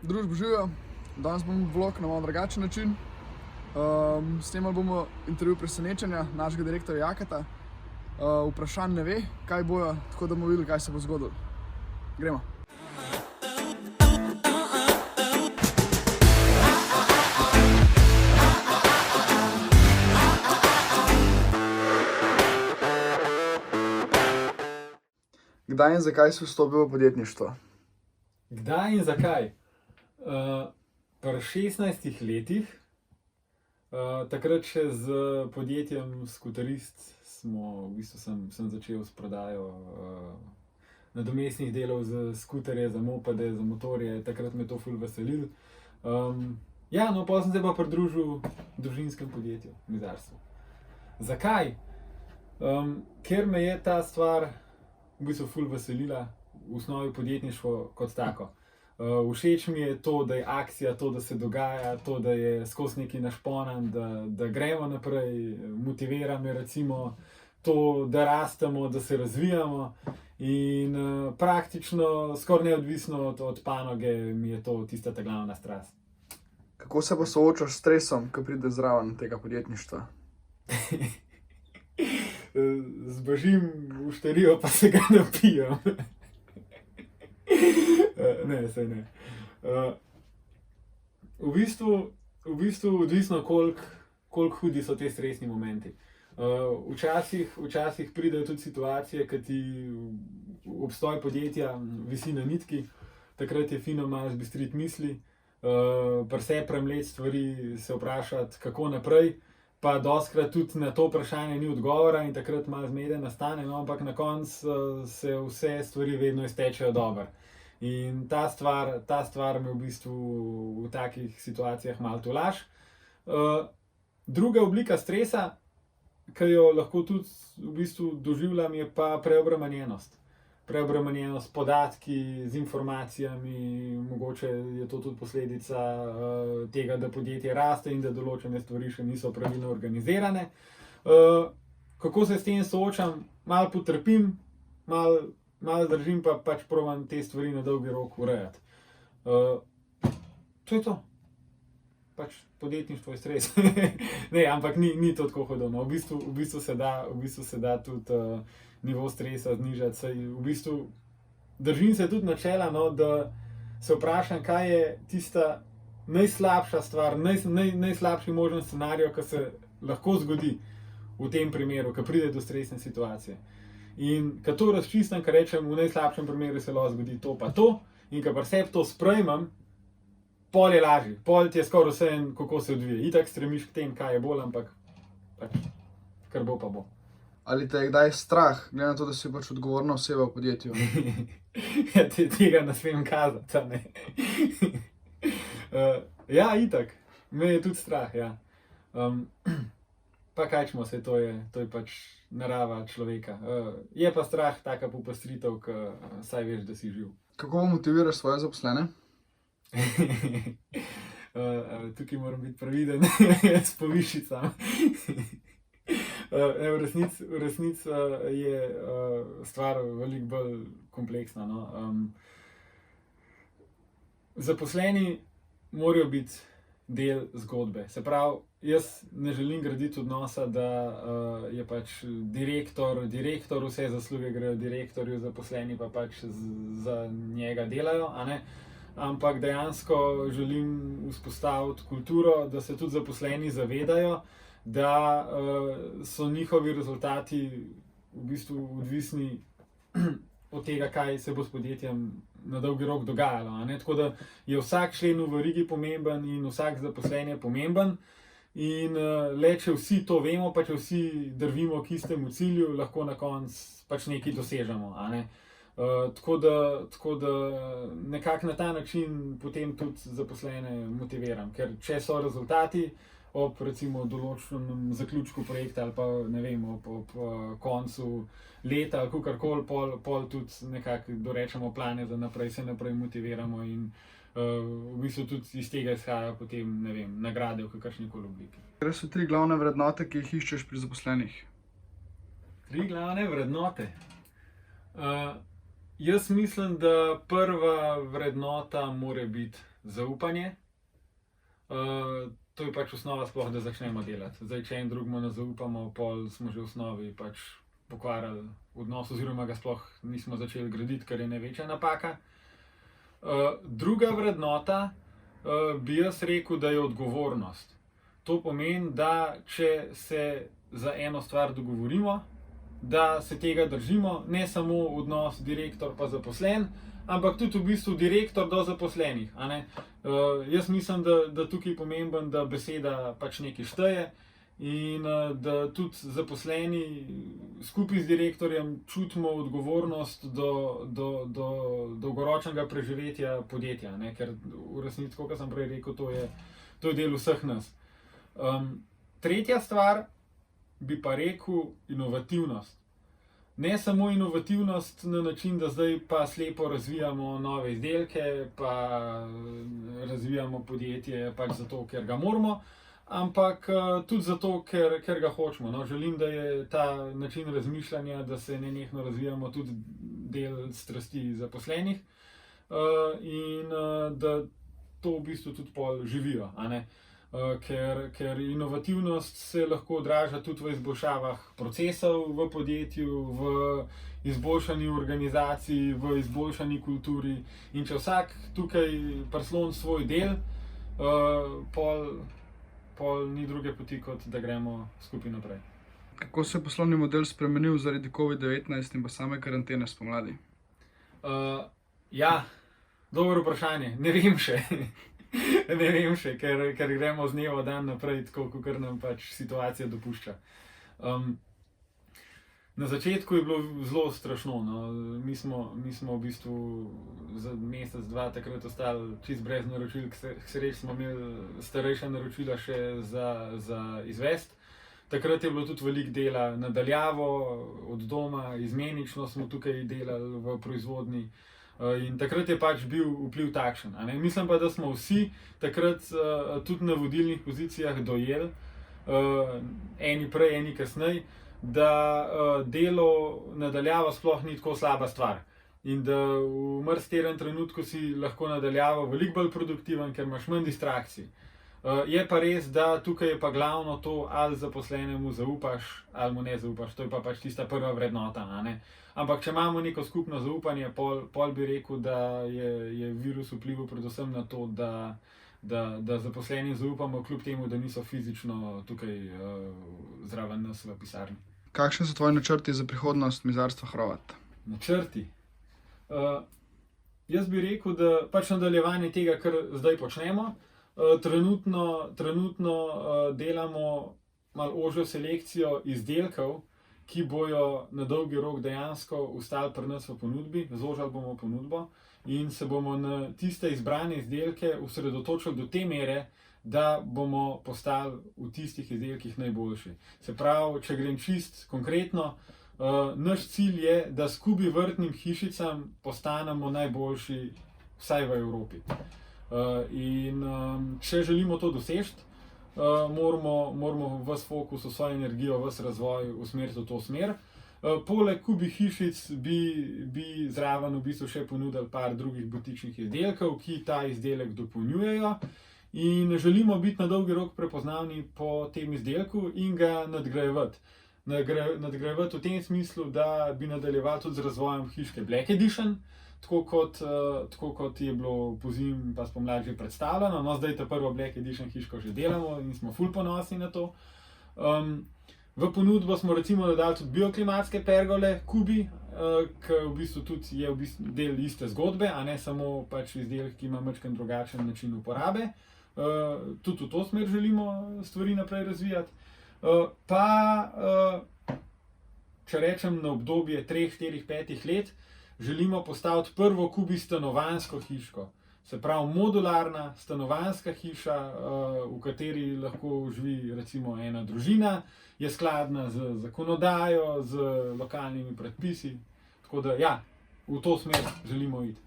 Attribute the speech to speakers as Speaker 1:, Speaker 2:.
Speaker 1: Družbo živijo, danes bomo vlog na malo drugačen način. Snemali bomo intervju presenečenja našega direktorja Jaketa. Vprašanj ne ve, kaj bojo, tako da bomo videli, kaj se bo zgodilo. Gremo. Kdaj in zakaj si vstopil v podjetništvo?
Speaker 2: Kdaj in zakaj? Pri 16 letih, takrat še z podjetjem Skuterist, sem začel s prodajo nadomestnih delov za skuterje, za mopede, za motorje. Takrat me to ful veselilo. Potem sem se pa pridružil družinskem podjetju, mizarstvu. Zakaj? Ker me je ta stvar v bistvu ful veselila, v osnovi podjetništvo kot tako. Všeč mi je to, da je akcija, to, da se dogaja, to, da je skozi nekaj našponan, da gremo naprej, motivira me recimo to, da rastemo, da se razvijamo in praktično skoraj neodvisno od panoge mi je to tista ta glavna strast.
Speaker 1: Kako se pa soočaš s stresom, ko pride zraven tega podjetništva?
Speaker 2: Zbežim v šterijo, pa se ga napijem. Ne, saj ne. V bistvu odvisno, koliko hudi so te stresni momenti. Včasih pridejo tudi situacije, ko ti obstoj podjetja visi na nitki, takrat je fino malo zbistriti misli, pri sebi premleti stvari, se vprašati, kako naprej, pa dostikrat tudi na to vprašanje ni odgovora in takrat malo zmede nastane, no, ampak na koncu se vse stvari vedno iztečejo dobro. In ta stvar me v bistvu v takih situacijah malo tolaži. Druga oblika stresa, ki jo lahko tudi v bistvu doživljam, je pa preobremenjenost. Preobremenjenost s podatki, z informacijami, mogoče je to tudi posledica tega, da podjetje raste in da določene stvari še niso pravilno organizirane. Kako se s tem soočam? Malo potrpim, malo držim, pa pač probam te stvari na dolgi rok urejati. To je to. Pač podjetništvo je stres. Ne, ampak ni to tako hodno. V bistvu se da tudi nivo stresa znižati. Saj v bistvu držim se tudi načela, no, da se vprašam, kaj je tista najslabša stvar, najslabši možen scenarij, ki se lahko zgodi v tem primeru, ko pride do stresne situacije. In ko to razčistim, ko rečem, v najslabšem primeru se lahko zgodi to pa to, in ko pri sebi to sprejmem, pol je lažje, pol ti je skoraj vseeno, kako se odvije. Itak stremiš k tem, kaj je bolj, ampak pač, kar bo pa bo. Ali
Speaker 1: te je kdaj strah, glede na to, da si pač odgovorna oseba v podjetju?
Speaker 2: Tega ne smem kazati, ne. Ja, itak. Me je tudi strah, ja. Pa kaj čemo se, to je pač narava človeka. Je pa strah taka popestritev, ki saj veš, da si živ.
Speaker 1: Kako motiviraš svoje zaposlene?
Speaker 2: Tukaj moram biti previden s povišicami. V resnici je stvar veliko bolj kompleksna, no. Zaposleni morajo biti del zgodbe. Se pravi, jaz ne želim graditi odnosa, da je pač direktor vse zasluge grejo direktorju, zaposleni pa pač za njega delajo, a ne. Ampak dejansko želim vzpostaviti kulturo, da se tudi zaposleni zavedajo, da so njihovi rezultati v bistvu odvisni od tega, kaj se bo s podjetjem na dolgi rok dogajalo, a ne. Tako da je vsak člen v verigi pomemben in vsak zaposlen je pomemben. In le, če vsi to vemo, pa če vsi drvimo k istemu cilju, lahko na koncu pač nekaj dosežemo, a ne. Tako da nekako na ta način potem tudi zaposlene motiviram, ker če so rezultati ob recimo določenem zaključku projekta ali pa ne vem, ob koncu leta ali kakorkoli, pol tudi nekako dorečemo plane za naprej, se naprej motiviramo in v bistvu tudi iz tega izhaja potem, ne vem, nagrade v kakršnikoli obliki.
Speaker 1: Kaj so 3 glavne vrednote, ki jih iščeš pri zaposlenih?
Speaker 2: 3 glavne vrednote? Jaz mislim, da prva vrednota mora biti zaupanje. To je pač osnova sploh, da začnemo delati. Zdaj, če en drugemu ne zaupamo, pol smo že v osnovi pač pokvarili odnos oziroma ga sploh nismo začeli graditi, kar je največja napaka. Druga vrednota bi jaz rekel, da je odgovornost. To pomeni, da če se za eno stvar dogovorimo, da se tega držimo, ne samo odnos direktor pa zaposlen, ampak tudi v bistvu direktor do zaposlenih. Jaz mislim, da tukaj je pomemben, da beseda pač nekaj šteje in da tudi zaposleni skupaj z direktorjem čutimo odgovornost do dolgoročnega preživetja podjetja, ker v resnici, kot sem prej rekel, to je del vseh nas. Tretja stvar bi pa rekel inovativnost. Ne samo inovativnost na način, da zdaj pa slepo razvijamo nove izdelke, pa razvijamo podjetje pač zato, ker ga moramo, ampak tudi zato, ker ga hočemo. No, želim, da je ta način razmišljanja, da se nenehno razvijamo, tudi del strasti zaposlenih in da to v bistvu tudi pol živijo. Ker inovativnost se lahko odraža tudi v izboljšavah procesov v podjetju, v izboljšanju organizacij, v izboljšani kulturi. In če vsak tukaj prisloni svoj del, pol ni druge poti, kot da gremo skupaj naprej.
Speaker 1: Kako se je poslovni model spremenil zaradi COVID-19 in pa same karantene spomladi?
Speaker 2: Ja, dobro vprašanje. Ne vem še. Ne vem še, ker gremo z dneva dan naprej, tako kot nam pač situacija dopušča. Na začetku je bilo zelo strašno. No. Mi smo v bistvu za mesec, dva takrat ostali čist brez naročil, k sreči smo imeli starejša naročila še za izvest. Takrat je bilo tudi veliko dela nadaljavo, od doma, izmenično smo tukaj delali v proizvodnji. In takrat je pač bil vpliv takšen. Mislim pa, da smo vsi takrat tudi na vodilnih pozicijah dojeli, eni prej, eni kasneje, da delo nadaljavo sploh ni tako slaba stvar. In da v marsikaterem trenutku si lahko nadaljavo veliko bolj produktiven, ker imaš manj distrakcij. Je pa res, da tukaj je pa glavno to, ali zaposlenemu zaupaš, ali mu ne zaupaš. To je pa pač tista prva vrednota. Ampak če imamo neko skupno zaupanje, pol bi rekel, da je virus vplival predvsem na to, da zaposlenim zaupamo, kljub temu, da niso fizično tukaj zraven nas v pisarni.
Speaker 1: Kakšni so tvoji načrti za prihodnost mizarstva Hrovat?
Speaker 2: Načrti? Jaz bi rekel, da pač nadaljevanje tega, kar zdaj počnemo. Trenutno delamo malo ožjo selekcijo izdelkov, ki bojo na dolgi rok dejansko ostali pri nas v ponudbi, zožali bomo ponudbo in se bomo na tiste izbrane izdelke osredotočili do te mere, da bomo postali v tistih izdelkih najboljši. Se pravi, če grem čist konkretno, naš cilj je, da skupaj vrtnim hišicam postanemo najboljši vsaj v Evropi. In če želimo to doseči, moramo ves fokus, vso energijo, ves razvoj usmeriti v to smer. Poleg Kubi hišic bi zraven v bistvu še ponudili par drugih butičnih izdelkov, ki ta izdelek dopolnjujejo. In želimo biti na dolgi rok prepoznavni po tem izdelku in ga nadgrajevati. Nadgrajevati v tem smislu, da bi nadaljevali tudi z razvojem hiške Black Edition, tako kot je bilo pozimi pa spomladi že predstavljeno. No, zdaj ta prvo Black Edition hiško že delamo in smo ful ponosni na to. V ponudbo smo recimo dodali tudi bioklimatske pergole Kubi, ki v bistvu tudi je del iste zgodbe, a ne samo pač izdelek, ki ima majčkeno drugačen način uporabe. Tudi v to smer želimo stvari naprej razvijati. Če rečem na obdobje 3, 4, 5 let, želimo postaviti prvo Kubi stanovanjsko hiško. Se pravi, modularna stanovanjska hiša, v kateri lahko živi recimo ena družina, je skladna z zakonodajo, z lokalnimi predpisi. Tako da ja, v to smer želimo iti.